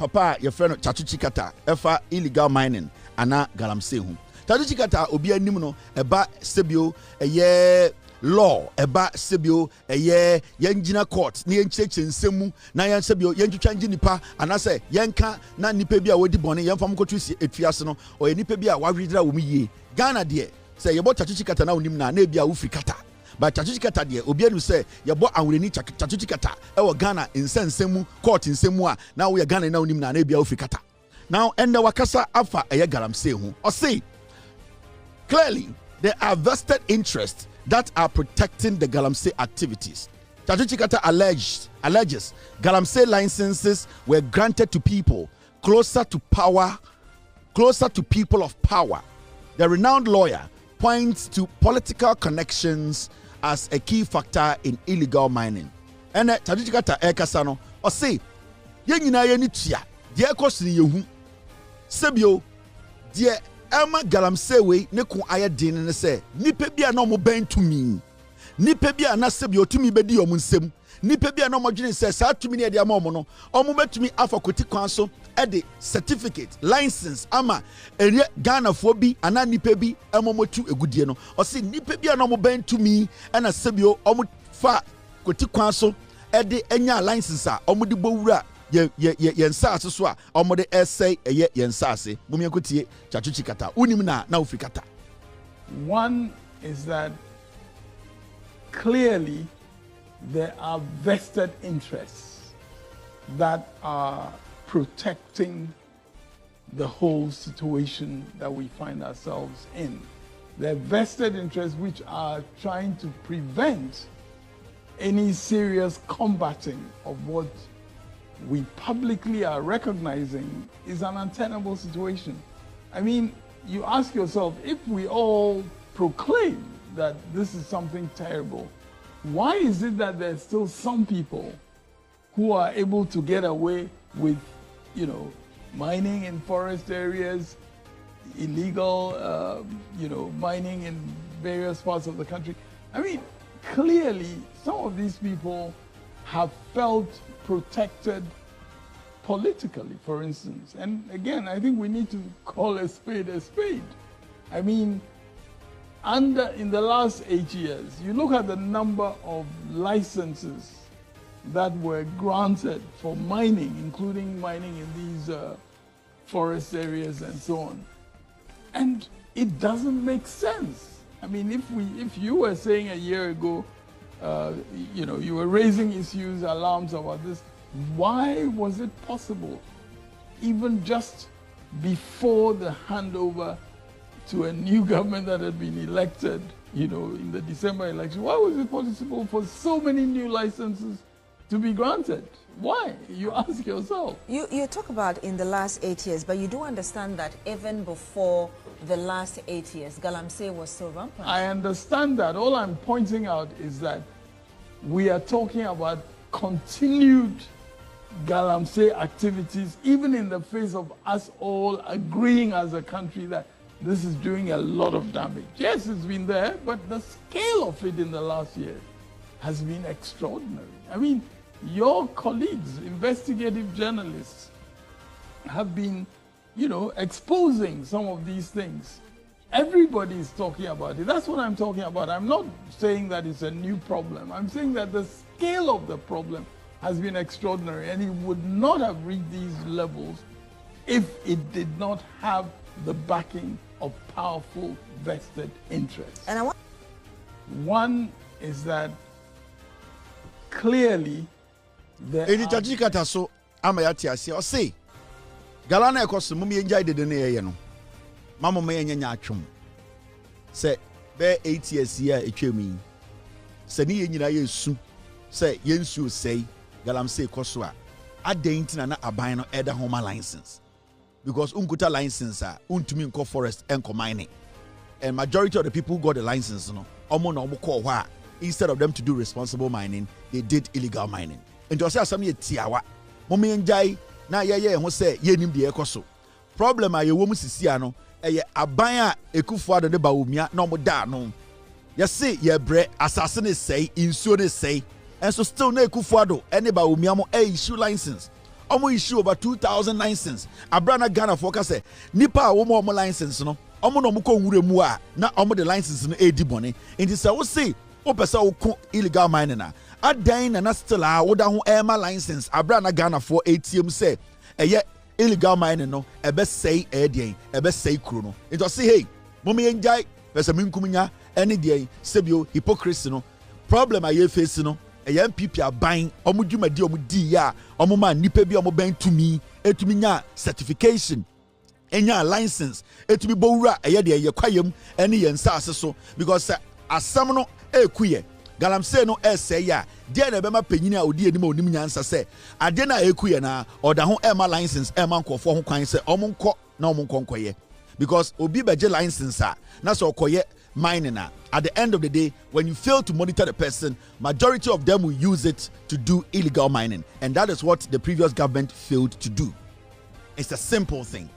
papa your friend Tsatsu Tsikata efa illegal mining ana Galamsey hu. Tsatsu Tsikata obi anim no eba sebio eye law eba sebio eye yenjina court na yencheche nsemu na yen sebio yentwitwa ngi nipa anase yenka na nipa bi a wodi bone yemfam kotu etuase no o ye nipa bi a wawidra wo miye Ghana de say yebo Tsatsu Tsikata na onim na ebi a wo firi kata but Tsatsu Tsikata de obi anu say yebo anwureni Tsatsu Tsikata e wo Ghana nsensemu court nsemu a na wo ye Ghana na onim na ebi a wo firi kata now ende wakasa afa eye Galamsey hu o say clearly there are vested interests that are protecting the Galamsey activities. Tsatsu Tsikata alleges Galamsey licenses were granted to people closer to power, closer to people of power. The renowned lawyer points to political connections as a key factor in illegal mining. And Tsatsu Tsikata ekasano o say ye nyina ye ni tua de ekosini yehu sebio de Emma Galamsey we ne ko ayedin ne se nipa bia na mo ban tumi nipa bia na sebio tumi bedi omu nsem nipa bia na mo dwene se sa tumi ne de ama omo no omo betumi afakoti kwan so e de certificate license ama ere Ghana fo bi ana nipa bi emomotu egudie no o se nipa bia na mo ban tumi na sebio omo fa koti kwan so e de enya license a omo de bowura yensaase so a omode essay eye yensaase mumye kotie Tsatsu Tsikata unim na ufrikata. One is that clearly there are vested interests that are protecting the whole situation that we find ourselves in. There are vested interests which are trying to prevent any serious combating of what we publicly are recognizing is an untenable situation. I mean, you ask yourself, if we all proclaim that this is something terrible, why is it that there's still some people who are able to get away with, mining in forest areas, illegal, mining in various parts of the country? I mean, clearly, some of these people have felt protected politically, for instance. And again, I think we need to call a spade a spade. I mean, in the last 8 years, you look at the number of licenses that were granted for mining, including mining in these forest areas and so on. And it doesn't make sense. I mean, if you were saying a year ago, you were raising issues, alarms about this, why was it possible, even just before the handover to a new government that had been elected, in the December election, why was it possible for so many new licenses to be granted? Why? You ask yourself. You talk about in the last 8 years, but you do understand that even before the last 8 years, Galamsey was still rampant. I understand that. All I'm pointing out is that we are talking about continued Galamsey activities, even in the face of us all agreeing as a country that this is doing a lot of damage. Yes, it's been there, but the scale of it in the last year has been extraordinary. I mean, your colleagues, investigative journalists, have been, exposing some of these things. Everybody is talking about it. That's what I'm talking about. I'm not saying that it's a new problem. I'm saying that the scale of the problem has been extraordinary, and it would not have reached these levels if it did not have the backing of powerful vested interests. And one is that clearly there Tsatsu Tsikata so amayati ase o say galana ekoso mum ye njai dede na ye no mama me nyanya atwom say be 8 years here etwemi say ni ye nyina ye su say ye nsu say Galamsey koso a adentina na aban no eda homa license because unkuta license a untumi nko forest enko mining, and majority of the people who got the license omo na omo call hwa instead of them to do responsible mining, they did illegal mining. And to say some ye tiawa mom yenjai na ye ho say ye nim de ekoso problem a ye wo mu sisi ano eye aban a ekufo ado de ba omia na omo da no ye say ye bre asase ne say insuo ne say, and so still na ekufo ado ene ba omia mo issue license Omo issue over 2,000 license. Abrana Ghana for say nipa omo license no. Omo no muko wure mu a na omo the license no edi bone. Nti say wo say o pesa wo ko illegal mining na. Adan na still a wo da ho ema license. Abrana Ghana for ATM say eye illegal mining no ebe say edien ebe say kuro no. Nti say hey, mo me enjai pesa minkunya ene de sebio hypocrisy no. Problem a ye face no. Eye MPP aban omo dwumadi omo di ya omo ma nipa bi omo ban tumi etumi nya certification enya license etumi bowura eye de ye kwayem ene ye nsase so because asam no ekuye Galamsey no say ya de na be ma panyini a odi enim onim nyansa se ade na ekuye na oda ho ema license ema nkofo ho kwan se omo nkọ na omo nkonkoye because obi beje license a na so okoye mining na at the end of the day, when you fail to monitor the person, majority of them will use it to do illegal mining, and that is what the previous government failed to do. It's a simple thing.